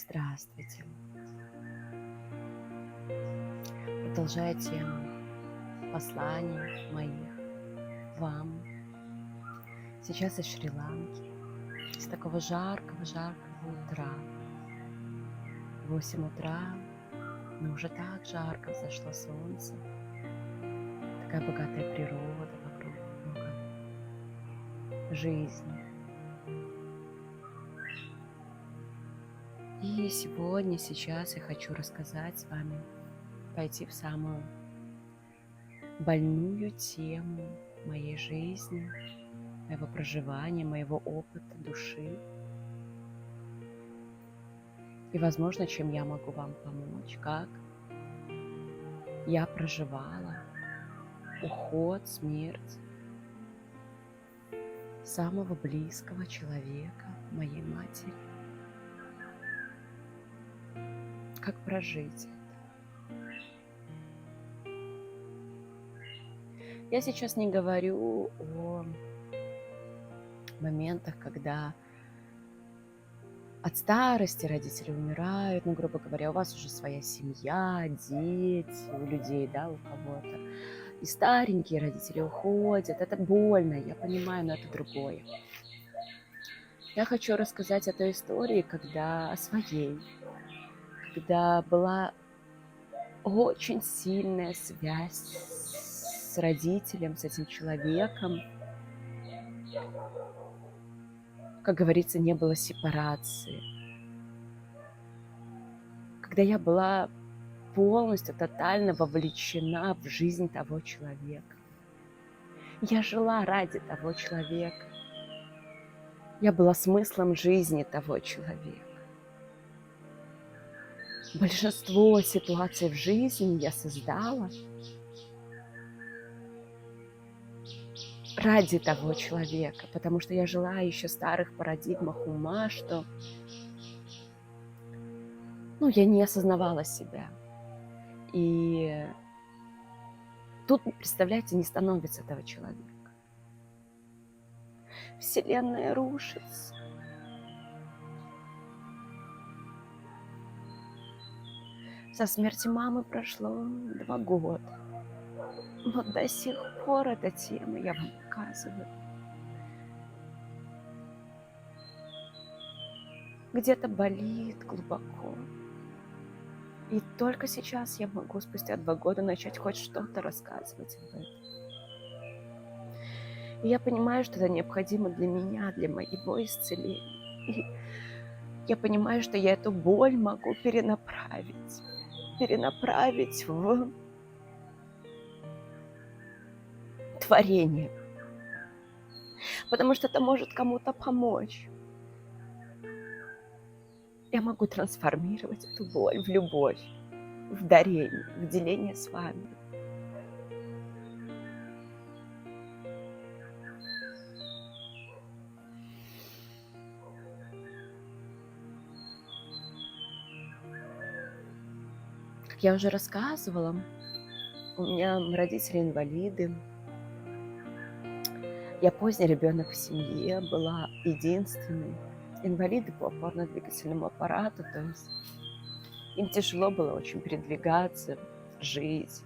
Здравствуйте. Продолжая тему посланий моих вам. Сейчас из Шри-Ланки, с такого жаркого утра. 8 утра, но уже так жарко взошло солнце. Такая богатая природа вокруг, много жизни. И сейчас я хочу рассказать с вами, пойти в самую больную тему моей жизни, моего проживания, моего опыта души. И, возможно, чем я могу вам помочь, как я проживала уход, смерть самого близкого человека, моей матери. Как прожить это? Я сейчас не говорю о моментах, когда от старости родители умирают, грубо говоря, у вас уже своя семья, дети, у людей, у кого-то. И старенькие родители уходят. Это больно, я понимаю, но это другое. Я хочу рассказать о той истории, о своей, когда была очень сильная связь с родителем, с этим человеком. Как говорится, не было сепарации. Когда я была полностью, тотально вовлечена в жизнь того человека. Я жила ради того человека. Я была смыслом жизни того человека. Большинство ситуаций в жизни я создала ради того человека, потому что я жила еще в старых парадигмах ума, что я не осознавала себя. И тут, представляете, не становится этого человека. Вселенная рушится. Со смерти мамы прошло 2 года. Но до сих пор эта тема я вам показываю. Где-то болит глубоко. И только сейчас я могу спустя 2 года начать хоть что-то рассказывать об этом. И я понимаю, что это необходимо для меня, для моего исцеления. И я понимаю, что я эту боль могу перенаправить в творение. Потому что это может кому-то помочь. Я могу трансформировать эту боль в любовь, в дарение, в деление с вами. Как я уже рассказывала, у меня родители инвалиды. Я поздний ребенок в семье, была единственной. Инвалиды по опорно-двигательному аппарату, то есть им тяжело было очень передвигаться, жить.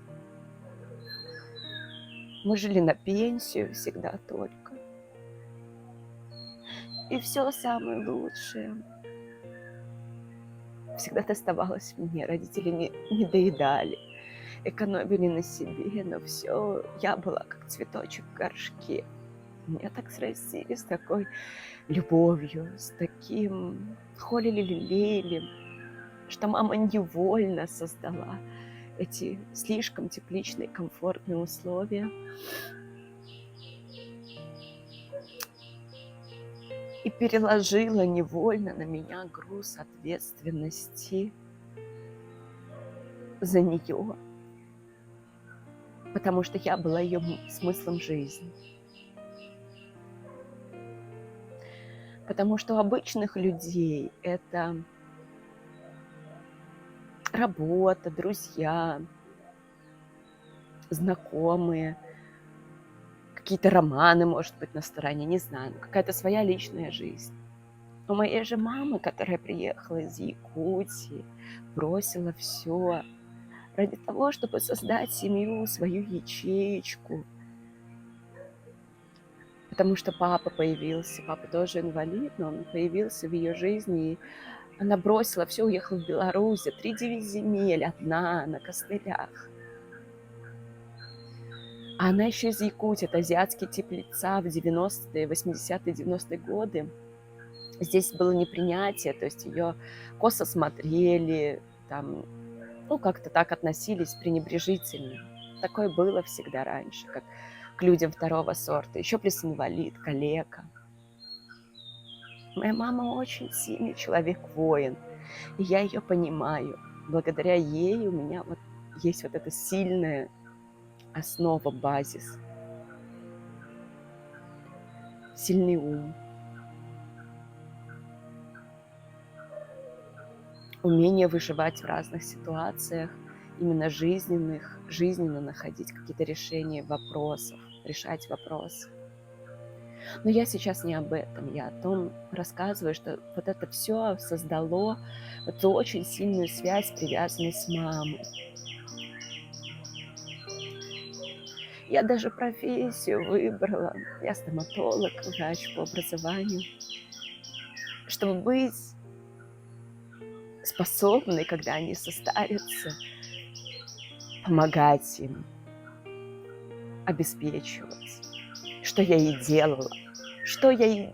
Мы жили на пенсию всегда только. И все самое лучшее всегда доставалось мне. Родители не доедали, экономили на себе, но все, я была как цветочек в горшке. Меня так срастили с такой любовью, с таким холили-лелеяли, что мама невольно создала эти слишком тепличные, комфортные условия. И переложила невольно на меня груз ответственности за нее, потому что я была ее смыслом жизни. Потому что у обычных людей это работа, друзья, знакомые, какие-то романы, может быть, на стороне, не знаю, какая-то своя личная жизнь. У моей же мамы, которая приехала из Якутии, бросила все ради того, чтобы создать семью, свою ячеечку. Потому что папа появился, папа тоже инвалид, но он появился в ее жизни, и она бросила все, уехала в Беларусь, 3-9 земель, одна, на костылях. А она еще из Якутии, это азиатский тип лица в 90-е, 80-е, 90-е годы. Здесь было непринятие, то есть ее косо смотрели, там, как-то так относились пренебрежительно. Такое было всегда раньше, как к людям второго сорта. Еще плюс инвалид, калека. Моя мама очень сильный человек-воин, и я ее понимаю. Благодаря ей у меня вот есть вот эта сильная основа, базис. Сильный ум. Умение выживать в разных ситуациях, именно жизненно находить какие-то решения вопросов, решать вопросы. Но я сейчас не об этом, я о том рассказываю, что вот это все создало эту очень сильную связь, привязанность с мамой. Я даже профессию выбрала, я стоматолог, врач по образованию, чтобы быть способной, когда они состарятся, помогать им, обеспечивать. Что я и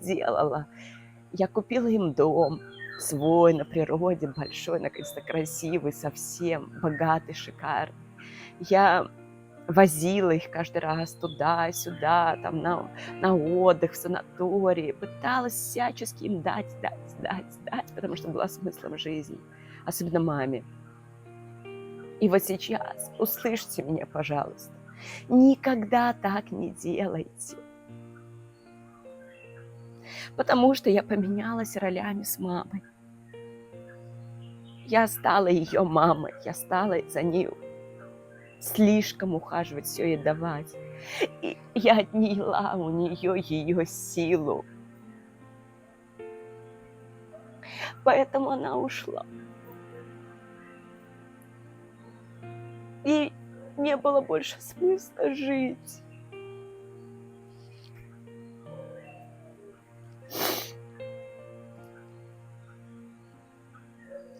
делала. Я купила им дом свой на природе, большой, наконец-то красивый, совсем богатый, шикарный. Я возила их каждый раз туда-сюда, там на отдых, в санатории. Пыталась всячески им дать, потому что была смыслом жизни. Особенно маме. И вот сейчас услышьте меня, пожалуйста. Никогда так не делайте. Потому что я поменялась ролями с мамой. Я стала ее мамой, я стала за нее слишком ухаживать, все ей давать. И я отняла у нее ее силу. Поэтому она ушла. И не было больше смысла жить.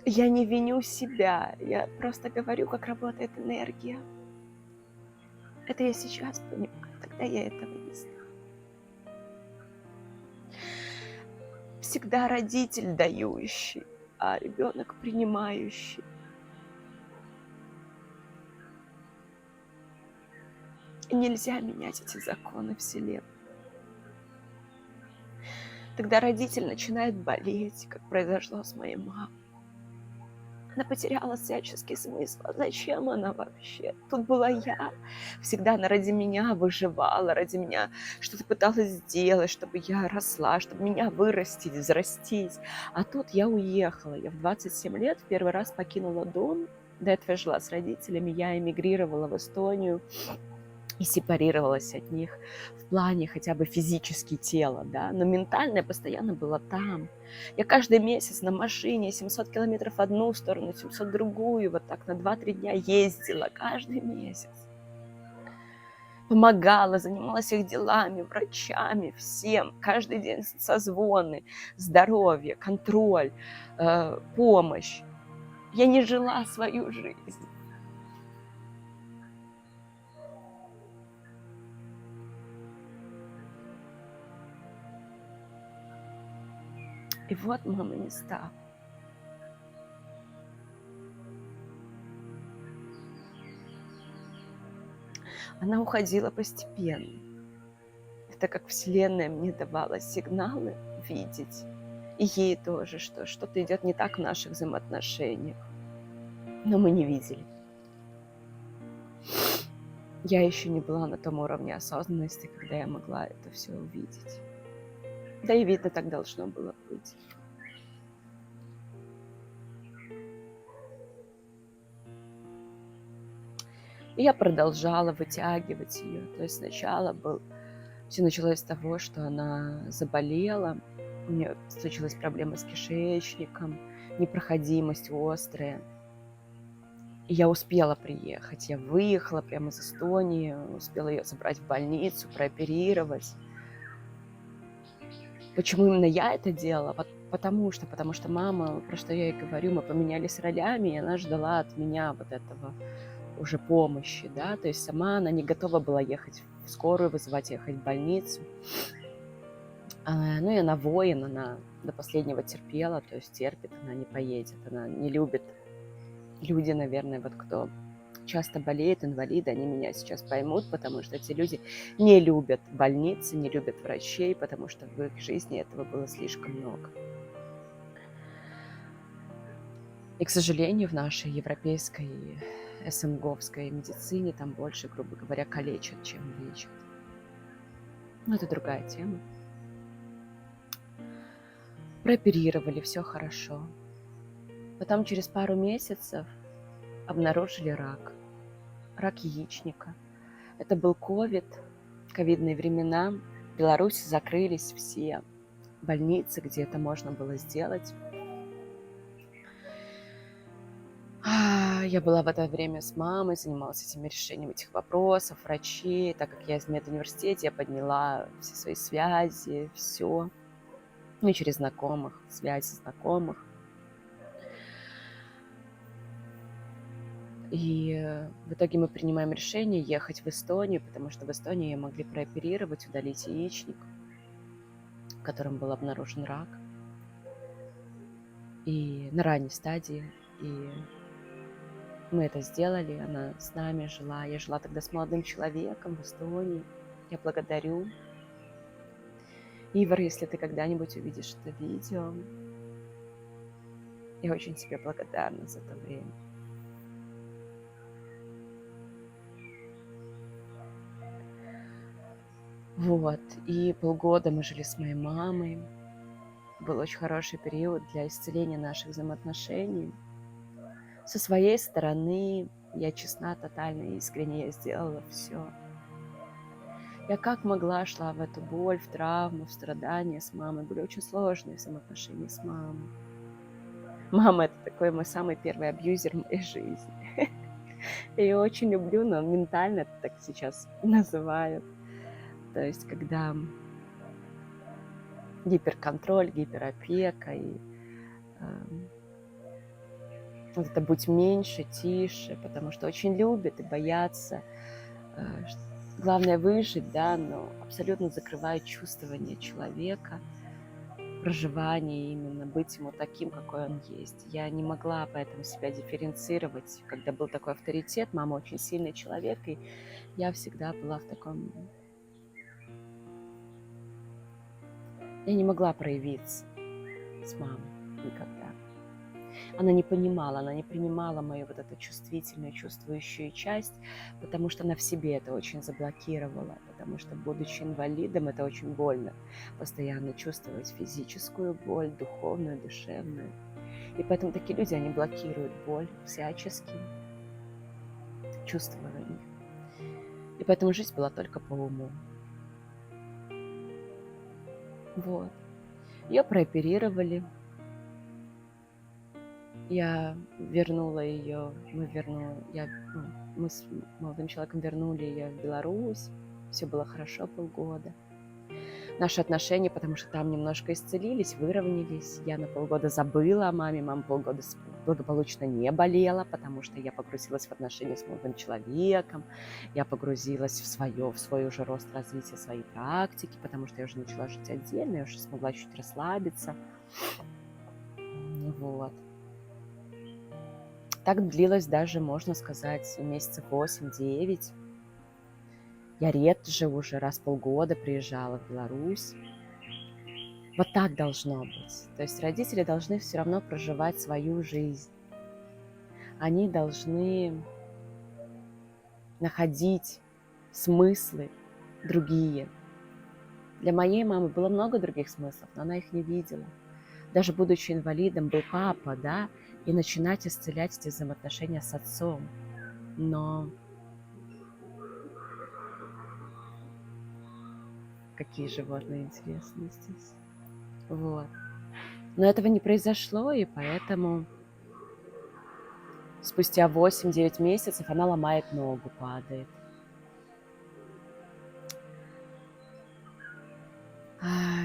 Я не виню себя, я просто говорю, как работает энергия. Это я сейчас понимаю, тогда я этого не знала. Всегда родитель дающий, а ребенок принимающий. И нельзя менять эти законы Вселенной. Тогда родитель начинает болеть, как произошло с моей мамой. Она потеряла всяческий смысл. А зачем она вообще? Тут была я. Всегда она ради меня выживала, ради меня что-то пыталась сделать, чтобы я росла, чтобы меня вырастить, взрастить. А тут я уехала. Я в 27 лет в первый раз покинула дом. До этого я жила с родителями. Я эмигрировала в Эстонию и сепарировалась от них в плане хотя бы физически тела, да, но ментально я постоянно была там. Я каждый месяц на машине 700 километров в одну сторону, 700 в другую, вот так на 2-3 дня ездила каждый месяц. Помогала, занималась их делами, врачами, всем. Каждый день созвоны, здоровье, контроль, помощь. Я не жила свою жизнь. И вот мама не стала. Она уходила постепенно. Это как Вселенная мне давала сигналы видеть. И ей тоже, что что-то идет не так в наших взаимоотношениях. Но мы не видели. Я еще не была на том уровне осознанности, когда я могла это все увидеть. Да и видно, так должно было быть. И я продолжала вытягивать ее. То есть сначала все началось с того, что она заболела. У меня случилась проблема с кишечником, непроходимость острая. И я успела приехать. Я выехала прямо из Эстонии, успела ее забрать в больницу, прооперировать. Почему именно я это делала? Потому что мама, про что я и говорю, мы поменялись ролями, и она ждала от меня вот этого уже помощи, да, то есть сама она не готова была ехать в скорую, вызывать, ехать в больницу. Ну и она воин, она до последнего терпела, то есть терпит, она не поедет, она не любит. Люди, наверное, вот кто часто болеет, инвалиды, они меня сейчас поймут, потому что эти люди не любят больницы, не любят врачей, потому что в их жизни этого было слишком много. И, к сожалению, в нашей европейской СМГовской медицине там больше, грубо говоря, калечат, чем лечат. Но это другая тема. Прооперировали, все хорошо. Потом через пару месяцев обнаружили рак. Рак яичника. Это был ковидные времена. В Беларуси закрылись все больницы, где это можно было сделать. Я была в это время с мамой, занималась этим решением этих вопросов, врачей. Так как я из медуниверситета, я подняла все свои связи, все. Ну и через знакомых, связи знакомых. И в итоге мы принимаем решение ехать в Эстонию, потому что в Эстонии ее могли прооперировать, удалить яичник, в котором был обнаружен рак. И на ранней стадии. И мы это сделали, она с нами жила. Я жила тогда с молодым человеком в Эстонии. Я благодарю. Ивар, если ты когда-нибудь увидишь это видео, я очень тебе благодарна за то время. Вот. И полгода мы жили с моей мамой. Был очень хороший период для исцеления наших взаимоотношений. Со своей стороны, я честна, тотально искренне, я сделала все. Я как могла шла в эту боль, в травму, в страдания с мамой. Были очень сложные взаимоотношения с мамой. Мама — это такой мой самый первый абьюзер в моей жизни. Я ее очень люблю, но ментально это так сейчас называют. То есть, когда гиперконтроль, гиперопека, и вот это «будь меньше, тише», потому что очень любят и боятся. Главное выжить, да, но абсолютно закрывает чувствование человека, проживание именно, быть ему таким, какой он есть. Я не могла поэтому себя дифференцировать, когда был такой авторитет. Мама очень сильный человек, и я всегда была в таком... Я не могла проявиться с мамой никогда. Она не понимала, она не принимала мою вот эту чувствительную, чувствующую часть, потому что она в себе это очень заблокировала, потому что, будучи инвалидом, это очень больно постоянно чувствовать физическую боль, духовную, душевную. И поэтому такие люди, они блокируют боль всячески, чувствуя их. И поэтому жизнь была только по уму. Вот. Ее прооперировали. Я вернула ее, мы с молодым человеком вернули ее в Беларусь. Все было хорошо полгода. Наши отношения, потому что там немножко исцелились, выровнялись. Я на полгода забыла о маме, мама полгода благополучно не болела, потому что я погрузилась в отношения с молодым человеком, я погрузилась в свой уже рост развития своей практики, потому что я уже начала жить отдельно, я уже смогла чуть расслабиться. Вот. Так длилось даже, можно сказать, месяцев 8-9. Я реже уже раз в полгода приезжала в Беларусь. Вот так должно быть. То есть родители должны все равно проживать свою жизнь. Они должны находить смыслы другие. Для моей мамы было много других смыслов, но она их не видела. Даже будучи инвалидом, был папа, да, и начинать исцелять эти взаимоотношения с отцом. Но какие животные интересные здесь. Вот. Но этого не произошло, и поэтому спустя 8-9 месяцев она ломает ногу, падает.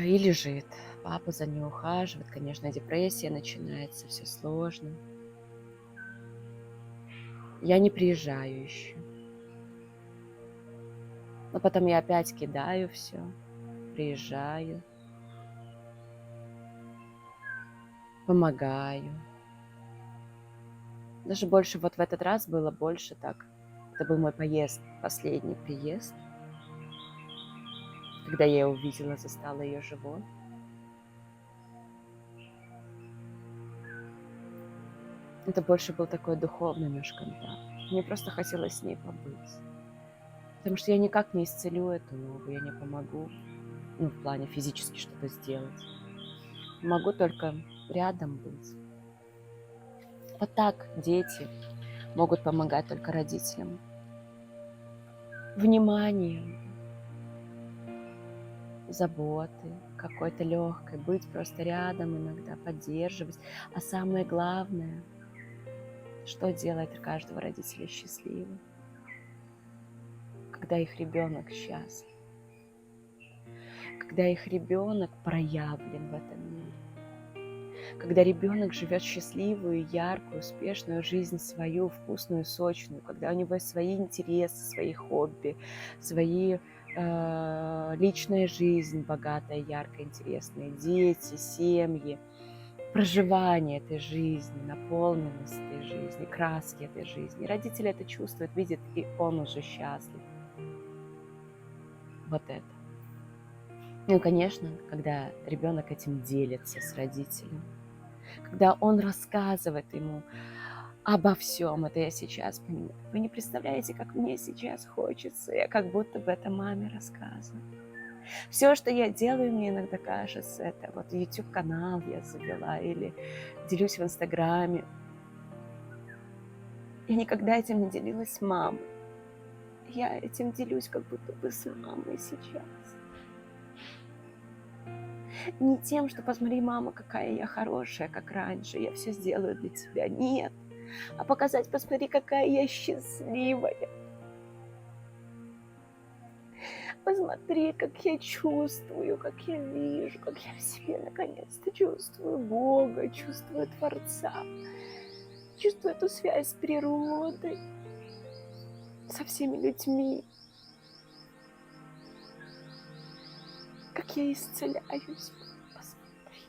И лежит. Папа за ней ухаживает. Конечно, депрессия начинается, все сложно. Я не приезжаю еще. Но потом я опять кидаю все, приезжаю, помогаю. Даже больше вот в этот раз было больше так. Это был мой последний приезд, когда я ее увидела, застала ее живой. Это больше был такой духовный наш контакт. Мне просто хотелось с ней побыть. Потому что я никак не исцелю эту ногу, я не помогу, в плане физически что-то сделать. Могу только рядом быть. Вот так дети могут помогать только родителям. Вниманием, заботой, какой-то легкой, быть просто рядом иногда, поддерживать. А самое главное, что делает каждого родителя счастливым? Когда их ребенок счастлив, когда их ребенок проявлен в этом мире, когда ребенок живет счастливую, яркую, успешную жизнь свою, вкусную, сочную, когда у него есть свои интересы, свои хобби, свои личная жизнь богатая, яркая, интересная, дети, семьи, проживание этой жизни, наполненность этой жизни, краски этой жизни. Родители это чувствуют, видят, и он уже счастлив. Вот это. Ну и, конечно, когда ребенок этим делится с родителем, когда он рассказывает ему обо всем, это я сейчас понимаю. Вы не представляете, как мне сейчас хочется, я как будто бы это маме рассказываю. Все, что я делаю, мне иногда кажется, это вот YouTube-канал я завела или делюсь в Инстаграме. Я никогда этим не делилась с мамой. Я этим делюсь как будто бы с мамой сейчас. Не тем, что посмотри, мама, какая я хорошая, как раньше, я все сделаю для тебя. Нет. А показать, посмотри, какая я счастливая. Посмотри, как я чувствую, как я вижу, как я в себе наконец-то чувствую Бога, чувствую Творца, чувствую эту связь с природой, со всеми людьми. Как я исцеляюсь. Посмотри.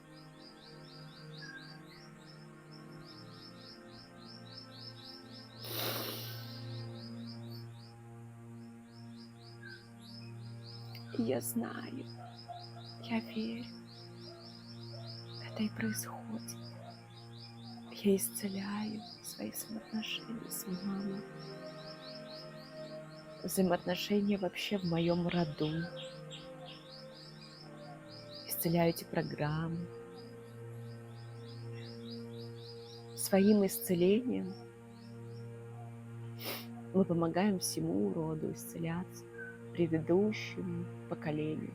И я знаю, я верю, это и происходит. Я исцеляю свои взаимоотношения с мамой, взаимоотношения вообще в моем роду. Исцеляю эти программы. Своим исцелением мы помогаем всему роду исцеляться, предыдущему поколению.